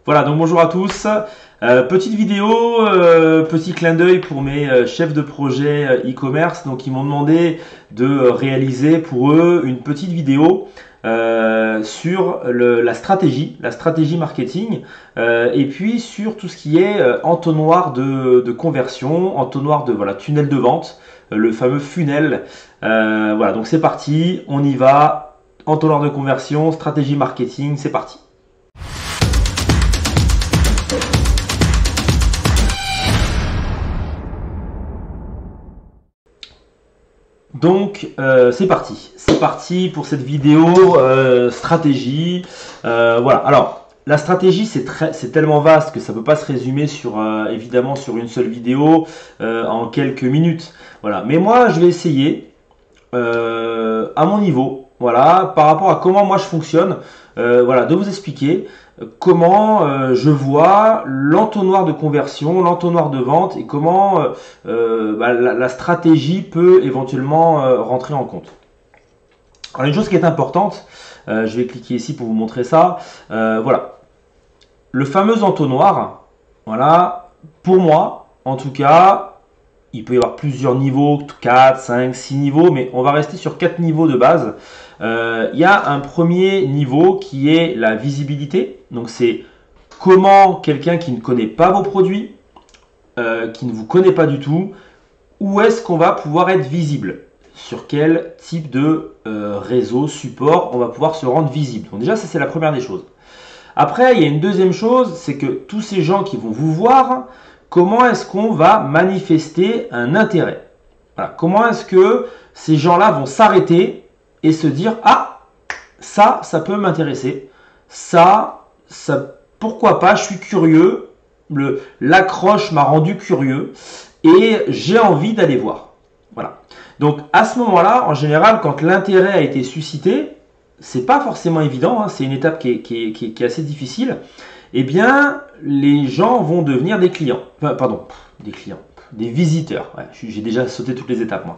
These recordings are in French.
Voilà, donc bonjour à tous. Petite vidéo, petit clin d'œil pour mes chefs de projet e-commerce. Donc ils m'ont demandé de réaliser pour eux une petite vidéo sur la stratégie marketing, et puis sur tout ce qui est entonnoir de conversion, entonnoir de tunnel de vente, le fameux funnel. Voilà, donc c'est parti, on y va. Entonnoir de conversion, stratégie marketing, c'est parti. Donc c'est parti pour cette vidéo stratégie. Voilà. Alors la stratégie c'est tellement vaste que ça peut pas se résumer sur évidemment sur une seule vidéo en quelques minutes. Voilà. Mais moi je vais essayer à mon niveau, voilà, par rapport à comment moi je fonctionne, voilà, de vous expliquer comment je vois l'entonnoir de conversion, l'entonnoir de vente et comment la stratégie peut éventuellement rentrer en compte. Alors une chose qui est importante, je vais cliquer ici pour vous montrer ça, voilà, le fameux entonnoir, voilà, pour moi en tout cas, il peut y avoir plusieurs niveaux, 4, 5, 6 niveaux, mais on va rester sur 4 niveaux de base. Il y a un premier niveau qui est la visibilité. Donc c'est comment quelqu'un qui ne connaît pas vos produits, qui ne vous connaît pas du tout, où est-ce qu'on va pouvoir être visible? Sur quel type de réseau, support, on va pouvoir se rendre visible? Donc déjà, ça c'est la première des choses. Après, il y a une deuxième chose, c'est que tous ces gens qui vont vous voir, comment est-ce qu'on va manifester un intérêt? Voilà. Comment est-ce que ces gens-là vont s'arrêter et se dire « Ah, ça peut m'intéresser. Ça, pourquoi pas, je suis curieux. L'accroche m'a rendu curieux et j'ai envie d'aller voir. » Voilà. Donc à ce moment-là, en général, quand l'intérêt a été suscité, c'est pas forcément évident, hein, c'est une étape qui est assez difficile. Eh bien, les gens vont devenir des clients. Des clients, des visiteurs. Ouais, j'ai déjà sauté toutes les étapes, moi.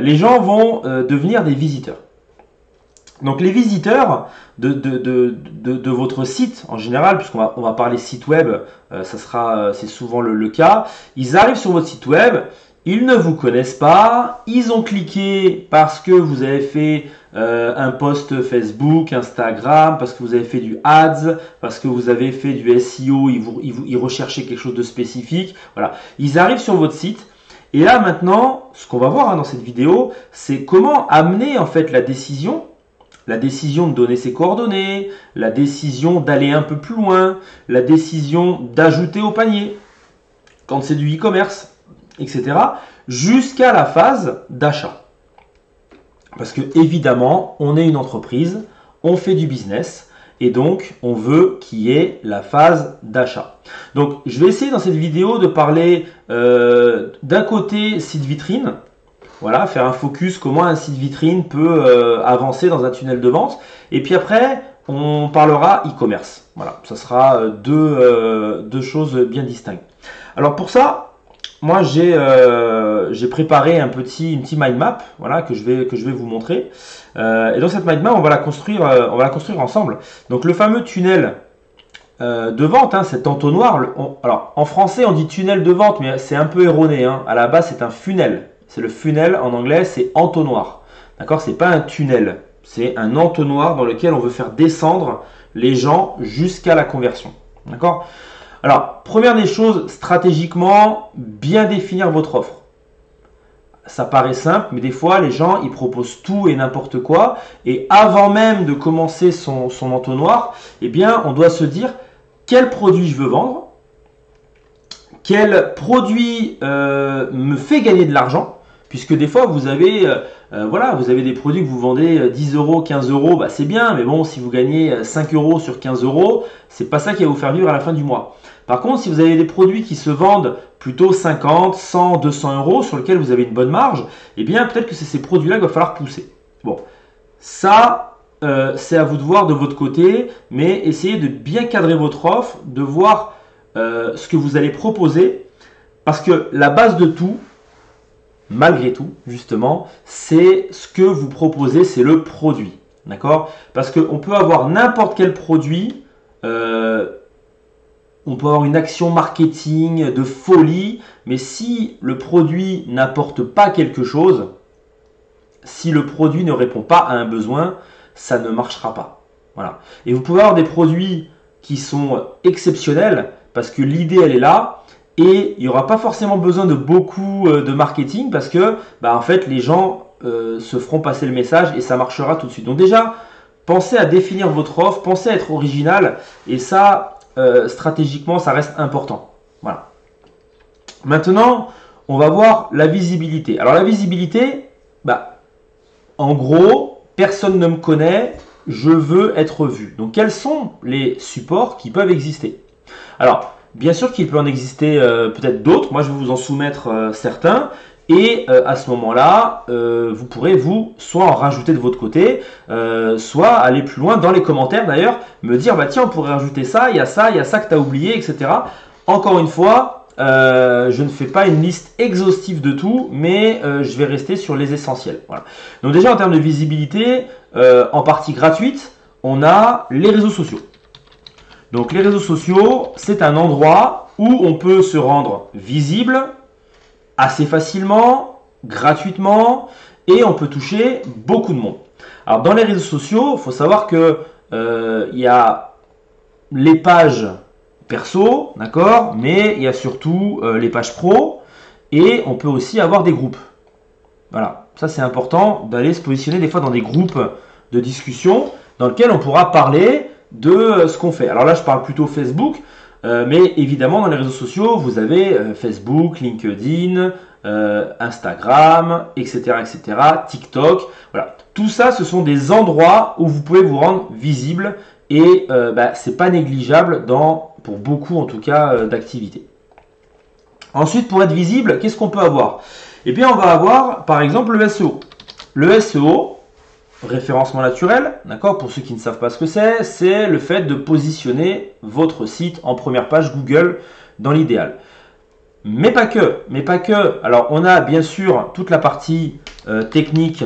Les gens vont devenir des visiteurs. Donc, les visiteurs de votre site, en général, puisqu'on va parler site web, c'est souvent le cas. Ils arrivent sur votre site web, ils ne vous connaissent pas, ils ont cliqué parce que vous avez fait un post Facebook, Instagram, parce que vous avez fait du ads, parce que vous avez fait du SEO, ils recherchaient quelque chose de spécifique. Voilà, ils arrivent sur votre site. Et là maintenant, ce qu'on va voir dans cette vidéo, c'est comment amener en fait la décision de donner ses coordonnées, la décision d'aller un peu plus loin, la décision d'ajouter au panier, quand c'est du e-commerce, etc., jusqu'à la phase d'achat. Parce que évidemment, on est une entreprise, on fait du business, et donc on veut qu'il y ait la phase d'achat. Donc je vais essayer dans cette vidéo de parler d'un côté site vitrine, voilà, faire un focus comment un site vitrine peut avancer dans un tunnel de vente, et puis après on parlera e-commerce. Voilà, ça sera deux choses bien distinctes. Alors pour ça, moi, j'ai préparé une petite mind map, voilà, que je vais vous montrer. Et dans cette mind map, on va la construire ensemble. Donc, le fameux tunnel de vente, hein, cet entonnoir. Alors, en français, on dit tunnel de vente, mais c'est un peu erroné. Hein. À la base, c'est un funnel. C'est le funnel en anglais, c'est entonnoir. D'accord? C'est pas un tunnel. C'est un entonnoir dans lequel on veut faire descendre les gens jusqu'à la conversion. D'accord? Alors, première des choses, stratégiquement, bien définir votre offre. Ça paraît simple, mais des fois, les gens, ils proposent tout et n'importe quoi. Et avant même de commencer son entonnoir, eh bien, on doit se dire quel produit je veux vendre, quel produit me fait gagner de l'argent. Puisque des fois, vous avez des produits que vous vendez 10 euros, 15 euros, bah, c'est bien. Mais bon, si vous gagnez 5 euros sur 15 euros, c'est pas ça qui va vous faire vivre à la fin du mois. Par contre, si vous avez des produits qui se vendent plutôt 50, 100, 200 euros, sur lesquels vous avez une bonne marge, eh bien, peut-être que c'est ces produits-là qu'il va falloir pousser. Bon, ça, c'est à vous de voir de votre côté, mais essayez de bien cadrer votre offre, de voir ce que vous allez proposer, parce que la base de tout, malgré tout, justement, c'est ce que vous proposez, c'est le produit. D'accord? Parce qu'on peut avoir n'importe quel produit, on peut avoir une action marketing de folie, mais si le produit n'apporte pas quelque chose, si le produit ne répond pas à un besoin, ça ne marchera pas. Voilà. Et vous pouvez avoir des produits qui sont exceptionnels parce que l'idée elle est là et il n'y aura pas forcément besoin de beaucoup de marketing parce que en fait les gens se feront passer le message et ça marchera tout de suite. Donc déjà, pensez à définir votre offre, pensez à être original et ça, stratégiquement, ça reste important. Voilà. Maintenant, on va voir la visibilité. Alors la visibilité, en gros, personne ne me connaît, je veux être vu. Donc quels sont les supports qui peuvent exister? Alors, bien sûr qu'il peut en exister peut-être d'autres, moi je vais vous en soumettre certains. Et à ce moment-là, vous pourrez vous soit en rajouter de votre côté, soit aller plus loin dans les commentaires d'ailleurs, me dire tiens on pourrait rajouter ça, il y a ça que tu as oublié, etc. Encore une fois, je ne fais pas une liste exhaustive de tout, mais je vais rester sur les essentiels. Voilà. Donc déjà en termes de visibilité, en partie gratuite, on a les réseaux sociaux. Donc les réseaux sociaux, c'est un endroit où on peut se rendre visible assez facilement, gratuitement, et on peut toucher beaucoup de monde. Alors dans les réseaux sociaux, il faut savoir que il y a les pages perso, d'accord, mais il y a surtout les pages pro, et on peut aussi avoir des groupes. Voilà, ça c'est important d'aller se positionner des fois dans des groupes de discussion dans lesquels on pourra parler de ce qu'on fait. Alors là, je parle plutôt Facebook. Mais évidemment, dans les réseaux sociaux, vous avez Facebook, LinkedIn, Instagram, etc., etc., TikTok. Voilà. Tout ça, ce sont des endroits où vous pouvez vous rendre visible et c'est pas négligeable pour beaucoup en tout cas d'activités. Ensuite, pour être visible, qu'est-ce qu'on peut avoir? Eh bien, on va avoir par exemple le SEO. Le SEO, référencement naturel, d'accord, pour ceux qui ne savent pas ce que c'est le fait de positionner votre site en première page Google dans l'idéal. Mais pas que. Alors, on a bien sûr toute la partie technique.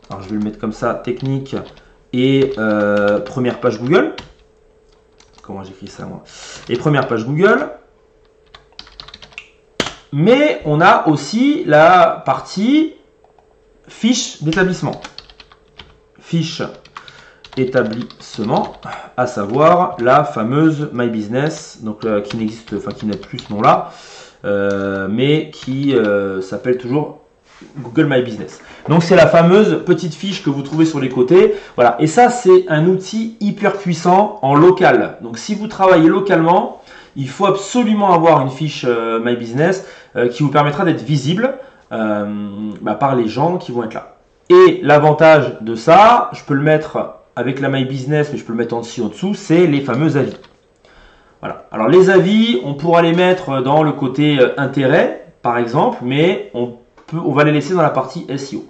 Alors, je vais le mettre comme ça, technique et première page Google. Comment j'écris ça, moi? Et première page Google. Mais on a aussi la partie fiche d'établissement. Fiche établissement, à savoir la fameuse My Business, donc qui n'existe, enfin qui n'a plus ce nom-là, mais qui s'appelle toujours Google My Business. Donc c'est la fameuse petite fiche que vous trouvez sur les côtés. Voilà, et ça c'est un outil hyper puissant en local. Donc si vous travaillez localement, il faut absolument avoir une fiche My Business qui vous permettra d'être visible par les gens qui vont être là. Et l'avantage de ça, je peux le mettre avec la My Business, mais je peux le mettre en dessous, c'est les fameux avis. Voilà. Alors les avis, on pourra les mettre dans le côté intérêt, par exemple, mais on va les laisser dans la partie SEO.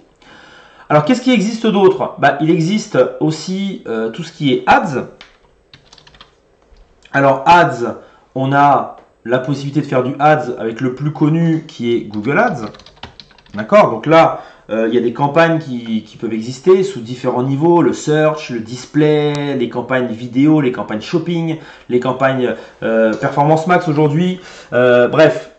Alors qu'est-ce qui existe d'autre? Il existe aussi tout ce qui est ads. Alors ads, on a la possibilité de faire du ads avec le plus connu qui est Google Ads. D'accord? Donc là, il y a des campagnes qui peuvent exister sous différents niveaux, le search, le display, les campagnes vidéo, les campagnes shopping, les campagnes performance max aujourd'hui. Bref,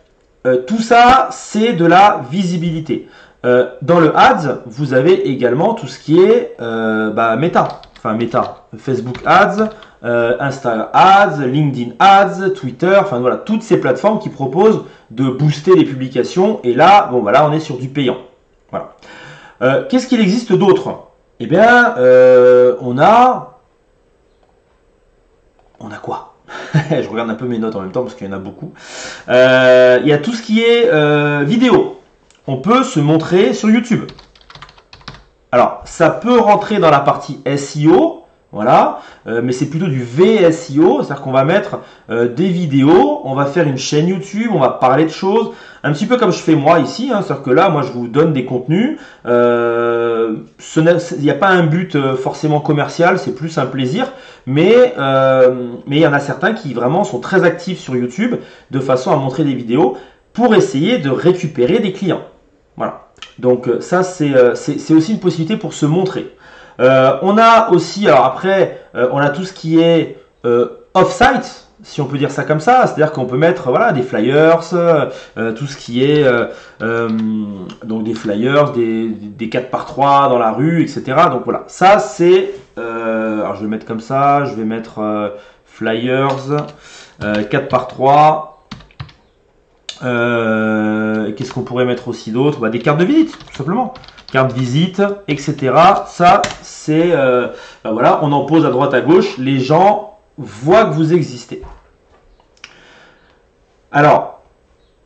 tout ça, c'est de la visibilité. Dans le ads, vous avez également tout ce qui est méta. Enfin méta, Facebook Ads, Insta Ads, LinkedIn Ads, Twitter, enfin voilà, toutes ces plateformes qui proposent de booster les publications. Et là, là, on est sur du payant. Voilà. Qu'est-ce qu'il existe d'autre? Eh bien, on a quoi? Je regarde un peu mes notes en même temps parce qu'il y en a beaucoup. Il y a tout ce qui est vidéo. On peut se montrer sur YouTube. Alors, ça peut rentrer dans la partie SEO, voilà, mais c'est plutôt du VSEO, c'est-à-dire qu'on va mettre des vidéos, on va faire une chaîne YouTube, on va parler de choses, un petit peu comme je fais moi ici, c'est-à-dire que là, moi, je vous donne des contenus. Il n'y a pas un but forcément commercial, c'est plus un plaisir, mais il y en a certains qui vraiment sont très actifs sur YouTube de façon à montrer des vidéos pour essayer de récupérer des clients. Voilà. Donc ça, c'est aussi une possibilité pour se montrer. On a aussi, alors après, on a tout ce qui est off-site. si on peut dire ça comme ça. C'est-à-dire qu'on peut mettre voilà, des flyers, tout ce qui est donc des flyers, des 4x3 dans la rue, etc. Donc voilà, ça c'est... alors je vais mettre comme ça, je vais mettre flyers 4x3. Qu'est-ce qu'on pourrait mettre aussi d'autre? Bah, des cartes de visite, tout simplement. Carte visite, etc. Ça, c'est... bah voilà, on en pose à droite à gauche. Les gens voient que vous existez. Alors,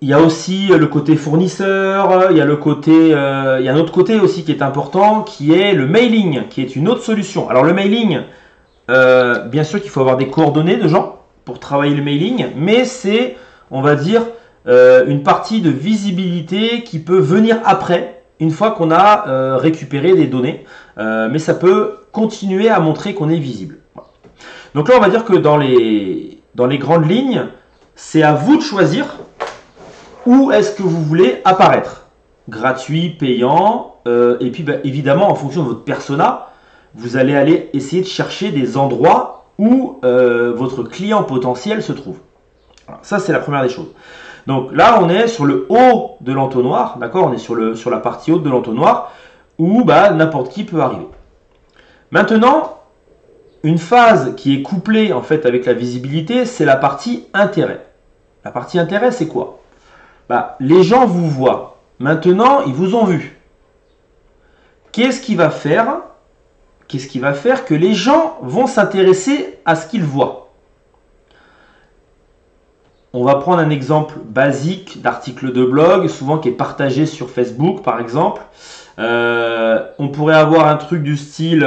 il y a aussi le côté fournisseur. Il y a le côté... il y a un autre côté aussi qui est important, qui est le mailing, qui est une autre solution. Alors, le mailing, bien sûr qu'il faut avoir des coordonnées de gens pour travailler le mailing, mais c'est, on va dire, une partie de visibilité qui peut venir après, une fois qu'on a récupéré des données, mais ça peut continuer à montrer qu'on est visible. Voilà. Donc là, on va dire que dans les grandes lignes, c'est à vous de choisir où est-ce que vous voulez apparaître. Gratuit, payant, et puis bah, évidemment, en fonction de votre persona, vous allez aller essayer de chercher des endroits où votre client potentiel se trouve. Voilà. Ça, c'est la première des choses. Donc là, on est sur le haut de l'entonnoir, d'accord? On est sur la partie haute de l'entonnoir où bah, n'importe qui peut arriver. Maintenant, une phase qui est couplée en fait avec la visibilité, c'est la partie intérêt. La partie intérêt, c'est quoi? Bah, les gens vous voient. Maintenant, ils vous ont vu. Qu'est-ce qui va faire? Qu'est-ce qui va faire que les gens vont s'intéresser à ce qu'ils voient? On va prendre un exemple basique d'article de blog, souvent qui est partagé sur Facebook par exemple. On pourrait avoir un truc du style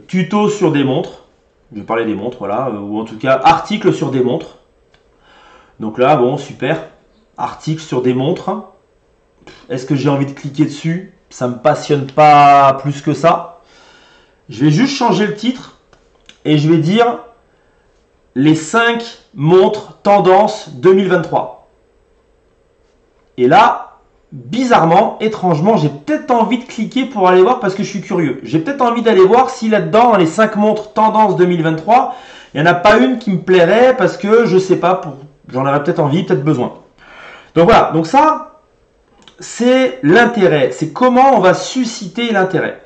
tuto sur des montres. Je vais parler des montres, voilà, ou en tout cas article sur des montres. Donc là, bon, super. Article sur des montres. Est-ce que j'ai envie de cliquer dessus? Ça me passionne pas plus que ça. Je vais juste changer le titre et je vais dire les 5 montres tendance 2023. Et là, bizarrement, étrangement, j'ai peut-être envie de cliquer pour aller voir parce que je suis curieux. J'ai peut-être envie d'aller voir si là-dedans, dans les 5 montres tendance 2023, il n'y en a pas une qui me plairait parce que je sais pas, j'en aurais peut-être envie, peut-être besoin. Donc voilà, donc ça, c'est l'intérêt. C'est comment on va susciter l'intérêt.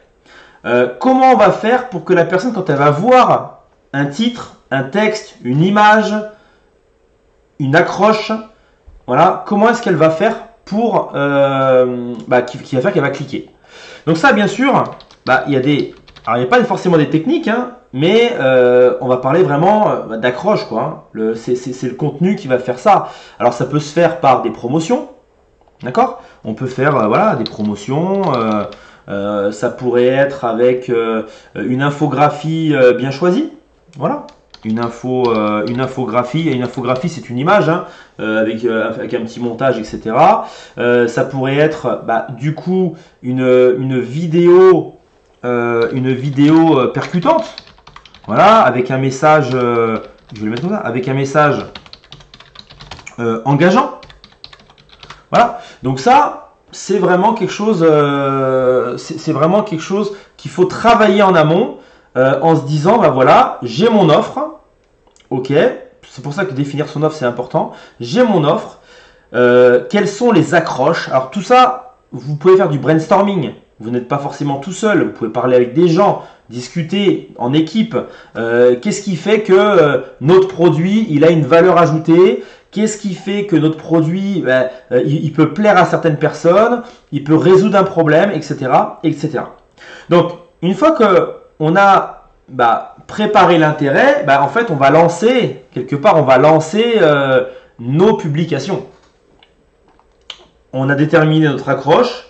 Comment on va faire pour que la personne, quand elle va voir un titre, un texte, une image, une accroche, voilà, comment est-ce qu'elle va faire pour qui va faire qu'elle va cliquer. Donc ça, bien sûr, bah, il y a alors il n'y a pas forcément des techniques, hein, mais on va parler vraiment d'accroche, quoi. Hein. C'est le contenu qui va faire ça. Alors ça peut se faire par des promotions, d'accord? On peut faire voilà, des promotions. Ça pourrait être avec une infographie bien choisie, voilà. Une infographie. Une infographie, c'est une image hein, avec un petit montage, etc. Ça pourrait être bah, du coup une vidéo percutante, voilà, avec un message, je vais le mettre comme ça, avec un message engageant. Voilà. Donc ça, c'est vraiment quelque chose, qu'il faut travailler en amont. En se disant, bah voilà, j'ai mon offre, ok, c'est pour ça que définir son offre c'est important, j'ai mon offre, quelles sont les accroches, alors tout ça, vous pouvez faire du brainstorming, vous n'êtes pas forcément tout seul, vous pouvez parler avec des gens, discuter en équipe, qu'est-ce qui fait que notre produit, il a une valeur ajoutée, qu'est-ce qui fait que notre produit, il peut plaire à certaines personnes, il peut résoudre un problème, etc., etc. Donc, une fois que on a préparé l'intérêt, en fait, on va lancer, quelque part, nos publications. On a déterminé notre accroche,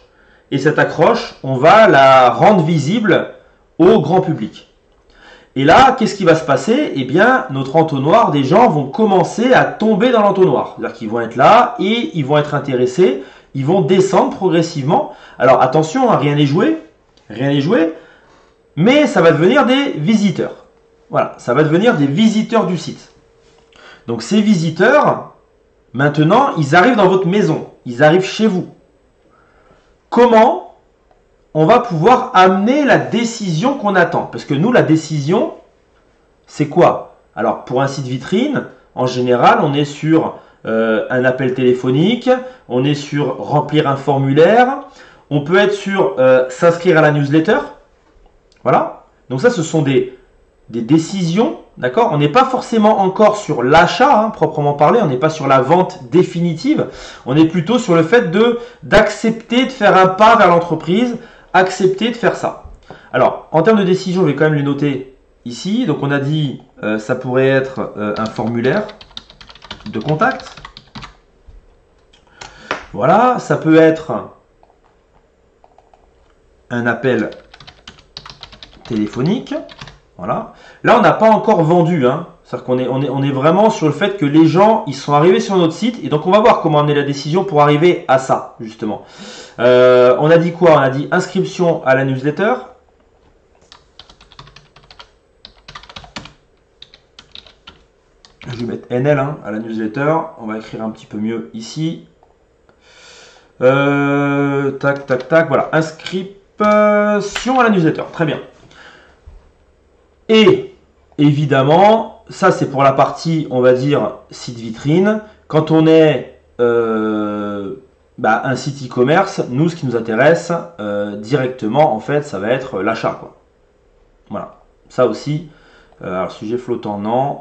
et cette accroche, on va la rendre visible au grand public. Et là, qu'est-ce qui va se passer? Eh bien, notre entonnoir, des gens vont commencer à tomber dans l'entonnoir. C'est-à-dire qu'ils vont être là, et ils vont être intéressés, ils vont descendre progressivement. Alors, attention, hein, rien n'est joué, mais ça va devenir des visiteurs. Voilà, ça va devenir des visiteurs du site. Donc ces visiteurs, maintenant, ils arrivent dans votre maison, ils arrivent chez vous. Comment on va pouvoir amener la décision qu'on attend? Parce que nous, la décision, c'est quoi? Alors, pour un site vitrine, en général, on est sur un appel téléphonique, on est sur remplir un formulaire, on peut être sur s'inscrire à la newsletter. Voilà. Donc ça, ce sont des décisions, d'accord? On n'est pas forcément encore sur l'achat, hein, proprement parlé, on n'est pas sur la vente définitive, on est plutôt sur le fait d'accepter de faire un pas vers l'entreprise, accepter de faire ça. Alors, en termes de décision, je vais quand même les noter ici. Donc on a dit, ça pourrait être un formulaire de contact. Voilà, ça peut être un appel téléphonique. Voilà. Là, on n'a pas encore vendu. Hein. C'est-à-dire qu'on on est vraiment sur le fait que les gens, ils sont arrivés sur notre site. Et donc, on va voir comment amener la décision pour arriver à ça, justement. On a dit quoi? On a dit inscription à la newsletter. Je vais mettre NL hein, à la newsletter. On va écrire un petit peu mieux ici. Tac, tac, tac. Voilà. Inscription à la newsletter. Très bien. Et évidemment, ça c'est pour la partie, on va dire, site vitrine. Quand on est un site e-commerce, nous, ce qui nous intéresse directement, en fait, ça va être l'achat, quoi. Voilà. Ça aussi. Alors, sujet flottant, non.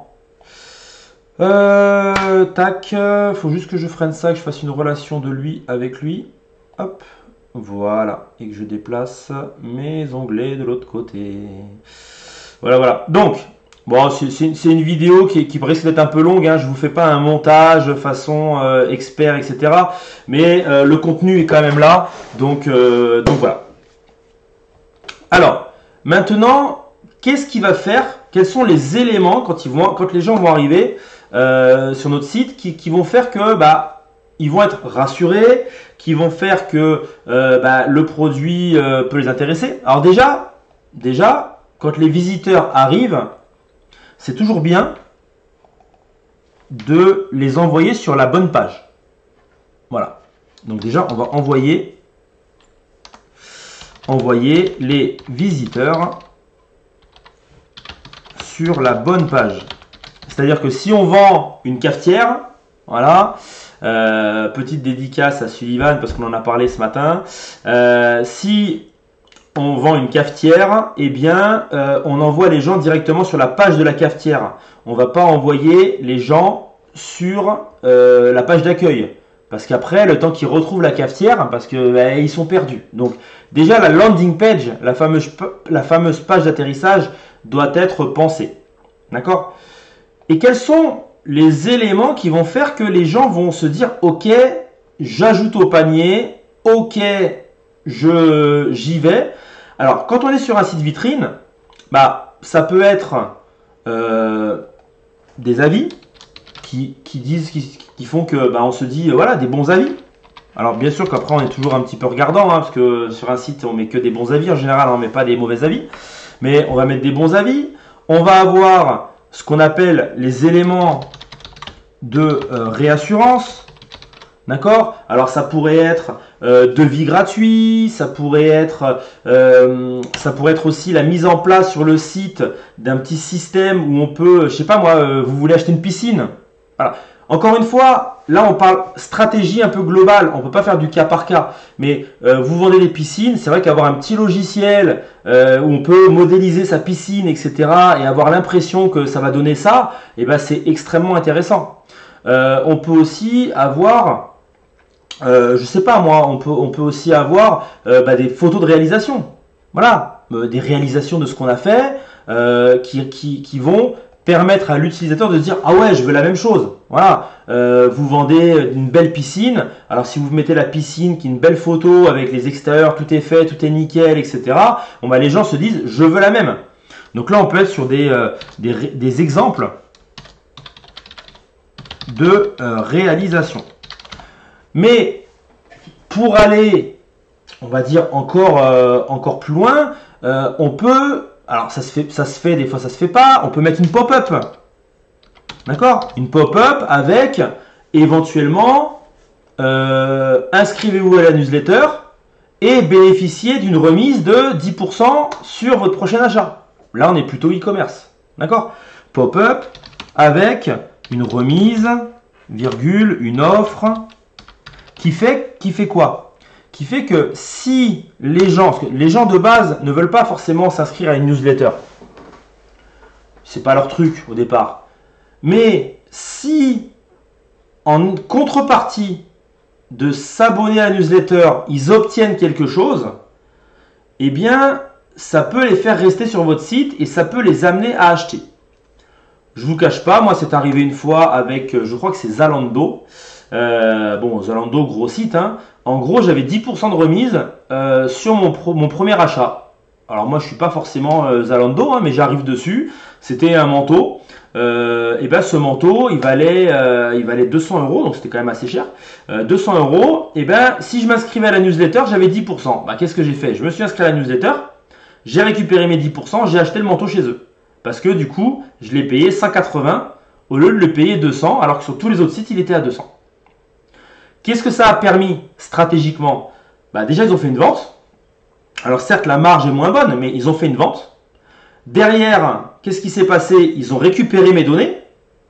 Tac. Faut juste que je freine ça, que je fasse une relation de lui avec lui. Hop. Voilà. Et que je déplace mes onglets de l'autre côté. Voilà, voilà. Donc, bon, c'est une vidéo qui risque d'être un peu longue. Hein. Je ne vous fais pas un montage façon expert, etc. Mais le contenu est quand même là. Donc voilà. Alors, maintenant, qu'est-ce qu'il va faire? Quels sont les éléments quand les gens vont arriver sur notre site qui vont faire que ils vont être rassurés, qui vont faire que le produit peut les intéresser. Alors déjà, quand les visiteurs arrivent, c'est toujours bien de les envoyer sur la bonne page. Voilà. Donc déjà, on va envoyer les visiteurs sur la bonne page. C'est-à-dire que si on vend une cafetière, voilà, petite dédicace à Sullivan parce qu'on en a parlé ce matin, si on vend une cafetière, eh bien, on envoie les gens directement sur la page de la cafetière. On ne va pas envoyer les gens sur la page d'accueil. Parce qu'après, le temps qu'ils retrouvent la cafetière, parce que ils sont perdus. Donc, déjà, la landing page, la fameuse page d'atterrissage, doit être pensée. D'accord? Et quels sont les éléments qui vont faire que les gens vont se dire « Ok, j'ajoute au panier. Ok, j'y vais. » Alors, quand on est sur un site vitrine, ça peut être des avis qui font que on se dit voilà, des bons avis. Alors bien sûr qu'après on est toujours un petit peu regardant hein, parce que sur un site on met que des bons avis en général, on met pas des mauvais avis, mais on va mettre des bons avis. On va avoir ce qu'on appelle les éléments de réassurance. D'accord? Alors ça pourrait être devis gratuit, ça pourrait être aussi la mise en place sur le site d'un petit système où on peut, je sais pas moi, vous voulez acheter une piscine. Voilà. Encore une fois, là on parle stratégie un peu globale, on peut pas faire du cas par cas, mais vous vendez des piscines, c'est vrai qu'avoir un petit logiciel où on peut modéliser sa piscine, etc. et avoir l'impression que ça va donner ça, c'est extrêmement intéressant. On peut aussi avoir je sais pas moi, on peut aussi avoir des photos de réalisation. Voilà, des réalisations de ce qu'on a fait qui vont permettre à l'utilisateur de se dire ah ouais, je veux la même chose. Voilà, vous vendez une belle piscine. Alors si vous mettez la piscine qui est une belle photo avec les extérieurs, tout est fait, tout est nickel, etc. Bon les gens se disent je veux la même. Donc là on peut être sur des exemples de réalisation. Mais pour aller, on va dire encore plus loin, on peut, alors ça se fait, des fois ça se fait pas, on peut mettre une pop-up. D'accord? Une pop-up avec éventuellement inscrivez-vous à la newsletter et bénéficiez d'une remise de 10% sur votre prochain achat. Là on est plutôt e-commerce. D'accord? pop-up avec une remise, virgule, une offre, qui fait quoi? Qui fait que si les gens, parce que les gens de base ne veulent pas forcément s'inscrire à une newsletter, c'est pas leur truc au départ, mais si en contrepartie de s'abonner à la newsletter, ils obtiennent quelque chose, eh bien, ça peut les faire rester sur votre site et ça peut les amener à acheter. Je vous cache pas, moi c'est arrivé une fois avec, je crois que c'est Zalando. Bon, Zalando, gros site. Hein. En gros, j'avais 10% de remise sur mon premier achat. Alors moi, je suis pas forcément Zalando, hein, mais j'arrive dessus. C'était un manteau. Et ben ce manteau, il valait 200 euros, donc c'était quand même assez cher. 200 euros. Et ben si je m'inscrivais à la newsletter, j'avais 10%. Bah, qu'est-ce que j'ai fait? Je me suis inscrit à la newsletter, j'ai récupéré mes 10%, j'ai acheté le manteau chez eux. Parce que du coup, je l'ai payé 180 au lieu de le payer 200, alors que sur tous les autres sites, il était à 200. Qu'est-ce que ça a permis stratégiquement? Bah, déjà, ils ont fait une vente. Alors certes, la marge est moins bonne, mais ils ont fait une vente. Derrière, qu'est-ce qui s'est passé? Ils ont récupéré mes données,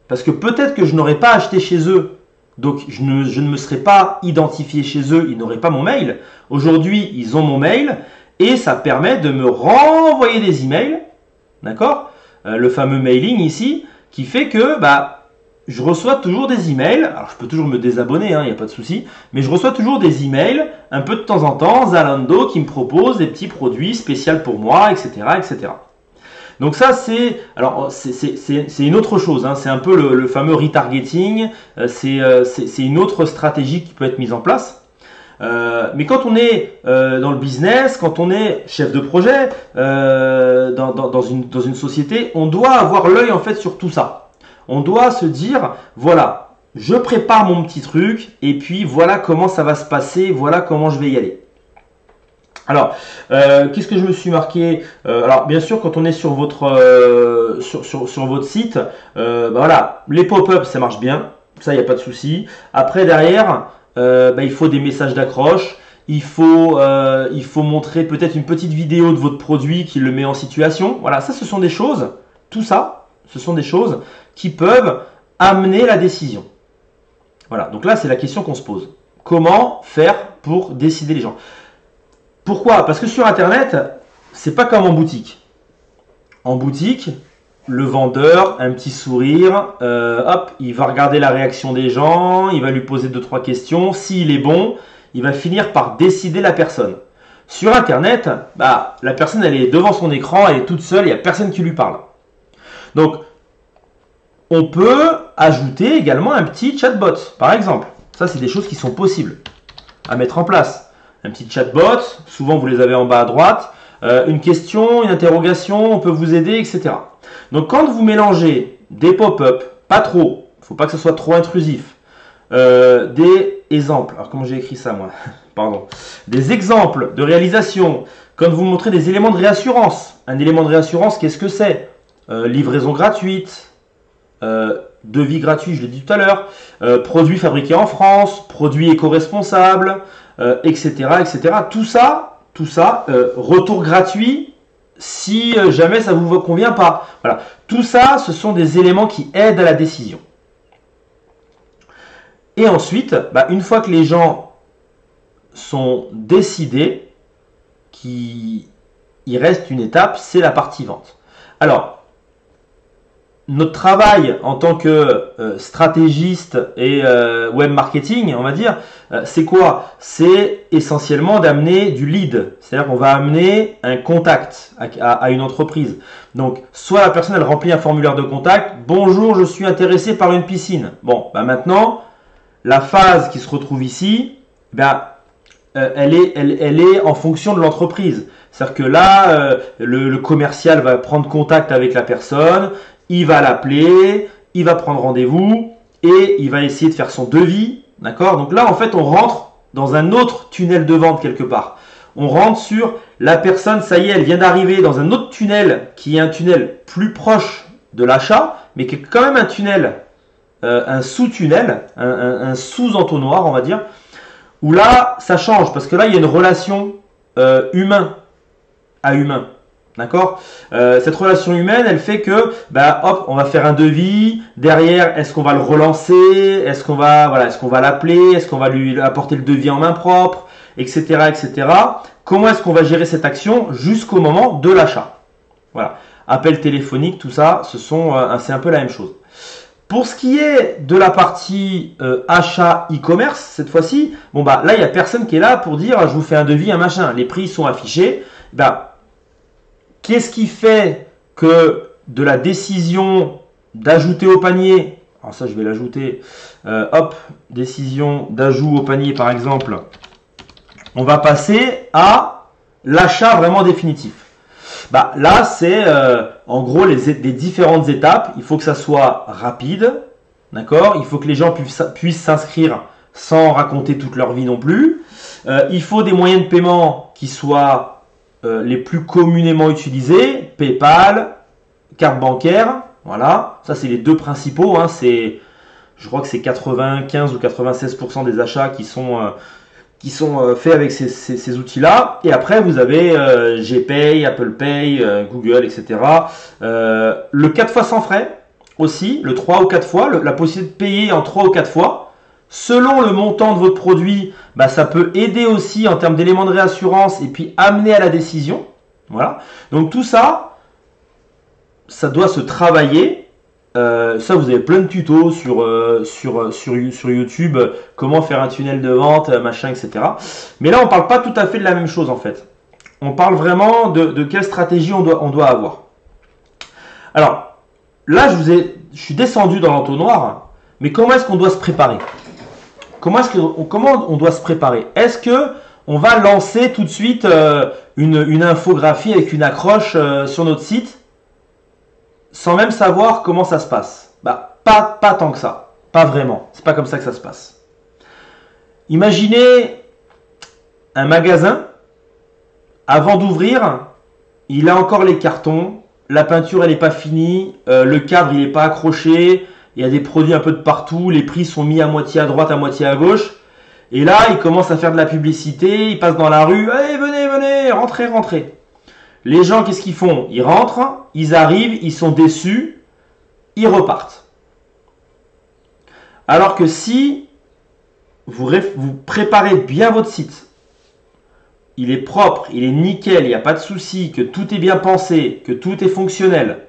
parce que peut-être que je n'aurais pas acheté chez eux, donc je ne me serais pas identifié chez eux, ils n'auraient pas mon mail. Aujourd'hui, ils ont mon mail, et ça permet de me renvoyer des emails, d'accord? Le fameux mailing ici, qui fait que bah, je reçois toujours des emails. Alors je peux toujours me désabonner, il n'y a pas de souci, mais je reçois toujours des emails, un peu de temps en temps, Zalando qui me propose des petits produits spéciaux pour moi, etc. etc. Donc ça c'est une autre chose, hein. C'est un peu le fameux retargeting, c'est une autre stratégie qui peut être mise en place. Mais quand on est dans le business, quand on est chef de projet dans une société, on doit avoir l'œil en fait sur tout ça. On doit se dire, voilà, je prépare mon petit truc et puis voilà comment ça va se passer, voilà comment je vais y aller. Alors, qu'est-ce que je me suis marqué? Alors, bien sûr, quand on est sur votre sur votre site, bah voilà, les pop-up ça marche bien, ça il n'y a pas de souci. Après derrière, bah, il faut des messages d'accroche, il faut montrer peut-être une petite vidéo de votre produit qui le met en situation. Voilà, ça ce sont des choses, tout ça, ce sont des choses qui peuvent amener la décision. Voilà, donc là c'est la question qu'on se pose. Comment faire pour décider les gens? Pourquoi? Parce que sur Internet, c'est pas comme en boutique. En boutique, le vendeur, un petit sourire, hop, il va regarder la réaction des gens, il va lui poser 2-3 questions. S'il est bon, il va finir par décider la personne. Sur Internet, bah, la personne elle est devant son écran, elle est toute seule, il n'y a personne qui lui parle. Donc, on peut ajouter également un petit chatbot, par exemple. Ça, c'est des choses qui sont possibles à mettre en place. Un petit chatbot, souvent vous les avez en bas à droite, une question, une interrogation, on peut vous aider, etc. Donc quand vous mélangez des pop-up, pas trop, il ne faut pas que ce soit trop intrusif, des exemples, alors comment j'ai écrit ça moi? Pardon. Des exemples de réalisation, quand vous montrez des éléments de réassurance. Un élément de réassurance, qu'est-ce que c'est? Livraison gratuite, devis gratuit, je l'ai dit tout à l'heure, produits fabriqués en France, produits éco-responsables, etc., etc. Tout ça, retour gratuit si jamais ça ne vous convient pas. Voilà. Tout ça, ce sont des éléments qui aident à la décision. Et ensuite, bah, une fois que les gens sont décidés, il reste une étape, c'est la partie vente. Alors, notre travail en tant que stratégiste et web marketing, on va dire, c'est quoi? C'est essentiellement d'amener du lead. C'est-à-dire qu'on va amener un contact à une entreprise. Donc, soit la personne, elle remplit un formulaire de contact. Bonjour, je suis intéressé par une piscine. Bon, bah maintenant, la phase qui se retrouve ici, bah, elle est en fonction de l'entreprise. C'est-à-dire que là, le commercial va prendre contact avec la personne, il va l'appeler, il va prendre rendez-vous et il va essayer de faire son devis. D'accord? Donc là, en fait, on rentre dans un autre tunnel de vente quelque part. On rentre sur la personne, ça y est, elle vient d'arriver dans un autre tunnel qui est un tunnel plus proche de l'achat, mais qui est quand même un tunnel, un sous-tunnel, un sous-entonnoir, on va dire, où là, ça change parce que là, il y a une relation humain à humain. D'accord. Cette relation humaine, elle fait que, bah, hop, on va faire un devis. Derrière, est-ce qu'on va le relancer? Est-ce qu'on va, voilà, est-ce qu'on va l'appeler? Est-ce qu'on va lui apporter le devis en main propre, etc., etc. Comment est-ce qu'on va gérer cette action jusqu'au moment de l'achat? Voilà. Appel téléphonique, tout ça, c'est un peu la même chose. Pour ce qui est de la partie achat e-commerce, cette fois-ci, bon bah là, il n'y a personne qui est là pour dire je vous fais un devis, un machin. Les prix sont affichés. Bah, qu'est-ce qui fait que de la décision d'ajouter au panier, alors ça je vais l'ajouter, hop, décision d'ajout au panier par exemple, on va passer à l'achat vraiment définitif. Bah, là, c'est en gros des différentes étapes. Il faut que ça soit rapide, d'accord. Il faut que les gens puissent s'inscrire sans raconter toute leur vie non plus. Il faut des moyens de paiement qui soient les plus communément utilisés. PayPal, carte bancaire, voilà. Ça, c'est les deux principaux. Hein. Je crois que c'est 95 ou 96% des achats qui sont faits avec ces outils-là. Et après, vous avez GPay, Apple Pay, Google, etc. Le 4 fois sans frais aussi, le 3 ou 4 fois, la possibilité de payer en 3 ou 4 fois. Selon le montant de votre produit, bah, ça peut aider aussi en termes d'éléments de réassurance et puis amener à la décision. Voilà. Donc tout ça, ça doit se travailler. Ça, vous avez plein de tutos sur YouTube, comment faire un tunnel de vente, machin, etc. Mais là, on ne parle pas tout à fait de la même chose en fait. On parle vraiment de quelle stratégie on doit avoir. Alors, là, je suis descendu dans l'entonnoir, mais comment est-ce qu'on doit se préparer? Comment on doit se préparer? Est-ce que on va lancer tout de suite une infographie avec une accroche sur notre site sans même savoir comment ça se passe? Bah, pas tant que ça. Pas vraiment. C'est pas comme ça que ça se passe. Imaginez un magasin. Avant d'ouvrir, il a encore les cartons. La peinture, elle n'est pas finie. Le cadre, il n'est pas accroché. Il y a des produits un peu de partout. Les prix sont mis à moitié à droite, à moitié à gauche. Et là, il commence à faire de la publicité. Il passe dans la rue. Allez, venez, rentrez. Les gens, qu'est-ce qu'ils font? Ils rentrent, ils arrivent, ils sont déçus, ils repartent. Alors que si vous préparez bien votre site, il est propre, il est nickel, il n'y a pas de souci, que tout est bien pensé, que tout est fonctionnel,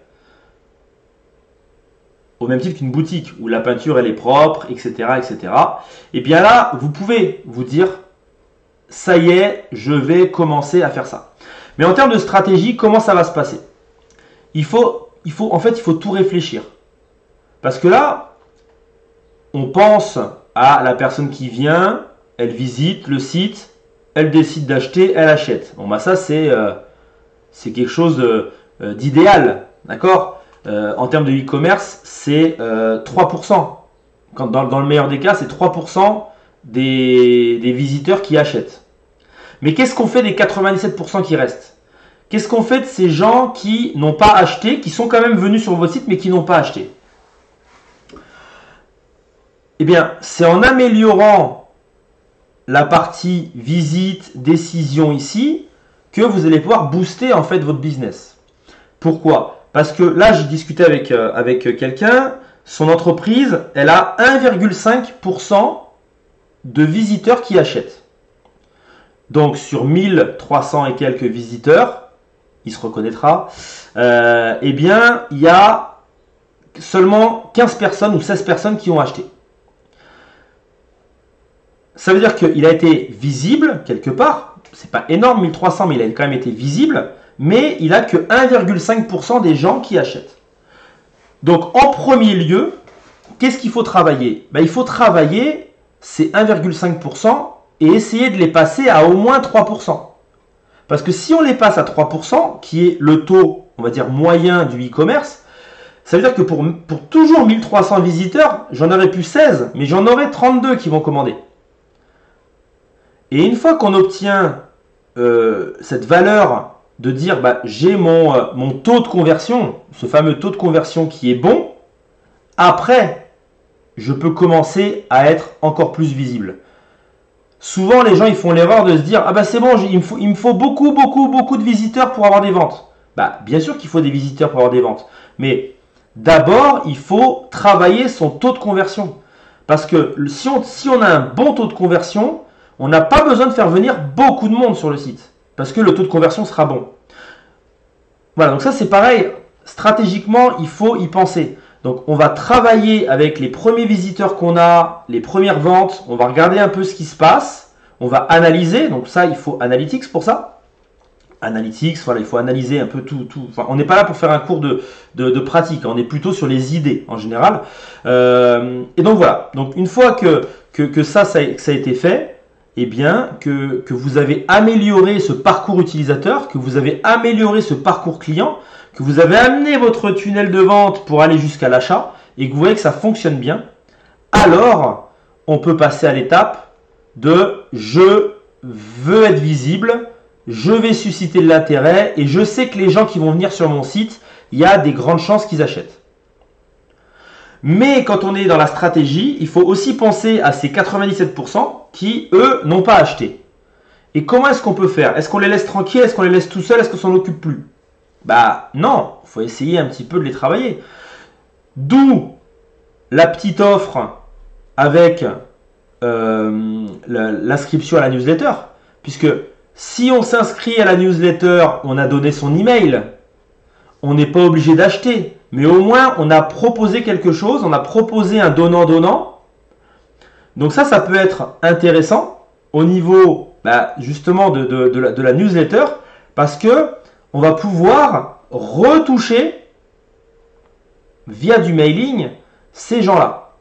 au même titre qu'une boutique où la peinture elle est propre, etc., etc. Et bien là, vous pouvez vous dire, ça y est, je vais commencer à faire ça. Mais en termes de stratégie, comment ça va se passer? Il faut tout réfléchir. Parce que là, on pense à la personne qui vient, elle visite le site, elle décide d'acheter, elle achète. Bon, bah ça, c'est quelque chose d'idéal. D'accord? En termes de e-commerce, c'est 3%. Dans le meilleur des cas, c'est 3% des visiteurs qui achètent. Mais qu'est-ce qu'on fait des 97% qui restent? Qu'est-ce qu'on fait de ces gens qui n'ont pas acheté, qui sont quand même venus sur votre site mais qui n'ont pas acheté? Eh bien, c'est en améliorant la partie visite, décision ici, que vous allez pouvoir booster en fait votre business. Pourquoi? Parce que là, j'ai discuté avec quelqu'un, son entreprise, elle a 1,5% de visiteurs qui achètent. Donc sur 1300 et quelques visiteurs, il se reconnaîtra, eh bien, il y a seulement 15 personnes ou 16 personnes qui ont acheté. Ça veut dire qu'il a été visible quelque part. C'est pas énorme, 1300, mais il a quand même été visible. Mais il n'a que 1,5% des gens qui achètent. Donc, en premier lieu, qu'est-ce qu'il faut travailler? Ben, il faut travailler ces 1,5% et essayer de les passer à au moins 3%. Parce que si on les passe à 3%, qui est le taux, on va dire, moyen du e-commerce, ça veut dire que pour toujours 1300 visiteurs, j'en aurais plus 16, mais j'en aurai 32 qui vont commander. Et une fois qu'on obtient cette valeur de dire bah, j'ai mon taux de conversion, ce fameux taux de conversion qui est bon, après, je peux commencer à être encore plus visible. Souvent, les gens ils font l'erreur de se dire ah bah c'est bon, il me faut beaucoup de visiteurs pour avoir des ventes. Bah, bien sûr qu'il faut des visiteurs pour avoir des ventes. Mais d'abord, il faut travailler son taux de conversion. Parce que si on a un bon taux de conversion, on n'a pas besoin de faire venir beaucoup de monde sur le site. Parce que le taux de conversion sera bon. Voilà, donc ça c'est pareil. Stratégiquement, il faut y penser. Donc on va travailler avec les premiers visiteurs qu'on a, les premières ventes. On va regarder un peu ce qui se passe. On va analyser. Donc ça, il faut Analytics pour ça. Analytics, voilà, il faut analyser un peu tout. Enfin, on n'est pas là pour faire un cours de pratique. On est plutôt sur les idées en général. Et donc voilà. Donc une fois que ça a été fait, eh bien, que vous avez amélioré ce parcours utilisateur, que vous avez amélioré ce parcours client, que vous avez amené votre tunnel de vente pour aller jusqu'à l'achat et que vous voyez que ça fonctionne bien, alors on peut passer à l'étape de je veux être visible, je vais susciter de l'intérêt et je sais que les gens qui vont venir sur mon site, il y a des grandes chances qu'ils achètent. Mais quand on est dans la stratégie, il faut aussi penser à ces 97% qui, eux, n'ont pas acheté. Et comment est-ce qu'on peut faire? Est-ce qu'on les laisse tranquilles? Est-ce qu'on les laisse tout seuls? Est-ce qu'on s'en occupe plus? Bah non, il faut essayer un petit peu de les travailler. D'où la petite offre avec l'inscription à la newsletter. Puisque si on s'inscrit à la newsletter, on a donné son email, on n'est pas obligé d'acheter. Mais au moins, on a proposé quelque chose, on a proposé un donnant-donnant. Donc ça peut être intéressant au niveau justement de la newsletter parce que on va pouvoir retoucher via du mailing ces gens-là.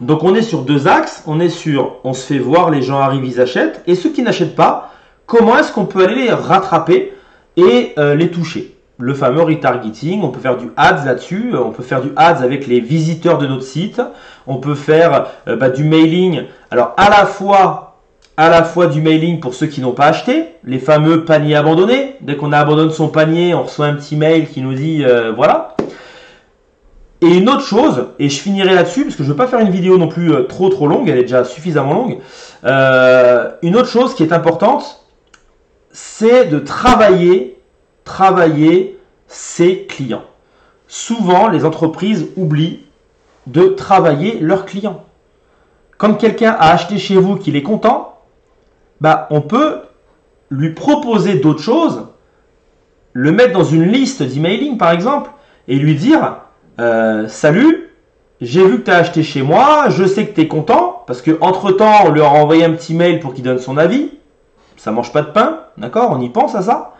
Donc on est sur deux axes, on se fait voir, les gens arrivent, ils achètent, et ceux qui n'achètent pas, comment est-ce qu'on peut aller les rattraper et les toucher? Le fameux retargeting, on peut faire du ads là-dessus, on peut faire du ads avec les visiteurs de notre site, on peut faire du mailing, alors à la fois du mailing pour ceux qui n'ont pas acheté, les fameux paniers abandonnés, dès qu'on abandonne son panier, on reçoit un petit mail qui nous dit voilà. Et une autre chose, et je finirai là-dessus, parce que je ne veux pas faire une vidéo non plus trop longue, elle est déjà suffisamment longue, une autre chose qui est importante, c'est de travailler ses clients. Souvent, les entreprises oublient de travailler leurs clients. Quand quelqu'un a acheté chez vous, qu'il est content, on peut lui proposer d'autres choses, le mettre dans une liste d'emailing par exemple, et lui dire salut, j'ai vu que tu as acheté chez moi, je sais que tu es content, parce qu'entre temps, on lui a envoyé un petit mail pour qu'il donne son avis. Ça mange pas de pain, d'accord? On y pense à ça.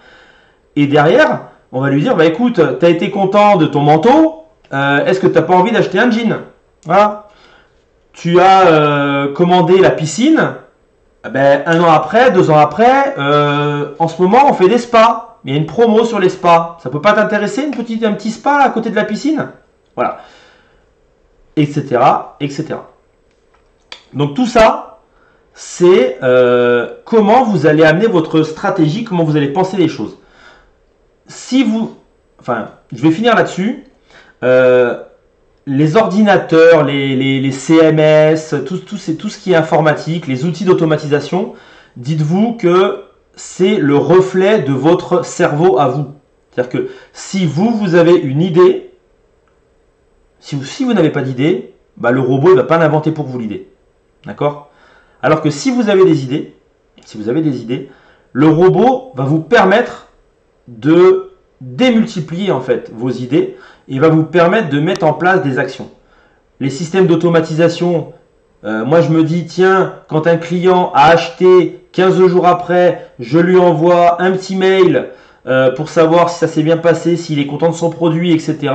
Et derrière, on va lui dire, écoute, tu as été content de ton manteau, est-ce que tu n'as pas envie d'acheter un jean? Voilà. Tu as commandé la piscine, un an après, 2 ans après, en ce moment, on fait des spas. Il y a une promo sur les spas. Ça peut pas t'intéresser, un petit spa à côté de la piscine? Voilà. Etc. etc. Donc tout ça, c'est comment vous allez amener votre stratégie, comment vous allez penser les choses. Je vais finir là-dessus. Les ordinateurs, les CMS, tout ce qui est informatique, les outils d'automatisation, dites-vous que c'est le reflet de votre cerveau à vous. C'est-à-dire que si vous avez une idée, si vous n'avez pas d'idée, le robot ne va pas l'inventer pour vous l'idée. D'accord? Alors que si vous avez des idées, le robot va vous permettre de démultiplier en fait vos idées et va vous permettre de mettre en place des actions. Les systèmes d'automatisation, moi je me dis tiens, quand un client a acheté 15 jours après, je lui envoie un petit mail pour savoir si ça s'est bien passé, s'il est content de son produit, etc.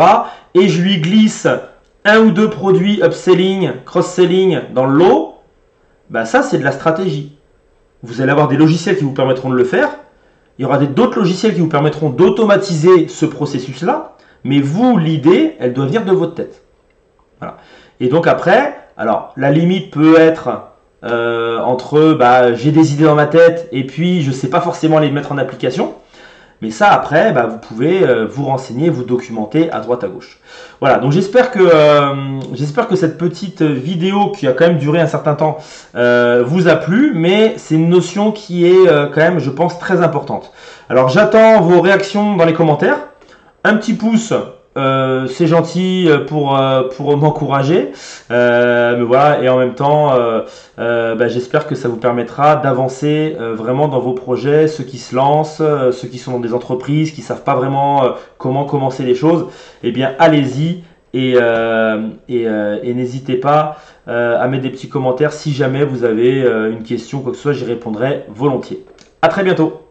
Et je lui glisse 1 ou 2 produits upselling, cross-selling dans le lot. Ça c'est de la stratégie. Vous allez avoir des logiciels qui vous permettront de le faire. Il y aura d'autres logiciels qui vous permettront d'automatiser ce processus-là. Mais vous, l'idée, elle doit venir de votre tête. Voilà. Et donc après, alors la limite peut être entre j'ai des idées dans ma tête et puis je ne sais pas forcément les mettre en application. Mais ça, après, vous pouvez vous renseigner, vous documenter à droite à gauche. Voilà, donc j'espère que cette petite vidéo qui a quand même duré un certain temps vous a plu, mais c'est une notion qui est quand même, je pense, très importante. Alors j'attends vos réactions dans les commentaires. Un petit pouce, c'est gentil pour m'encourager. Mais voilà, et en même temps, bah, j'espère que ça vous permettra d'avancer vraiment dans vos projets, ceux qui se lancent, ceux qui sont dans des entreprises, qui savent pas vraiment comment commencer les choses. Eh bien, allez-y et n'hésitez pas à mettre des petits commentaires si jamais vous avez une question, quoi que ce soit, j'y répondrai volontiers. À très bientôt.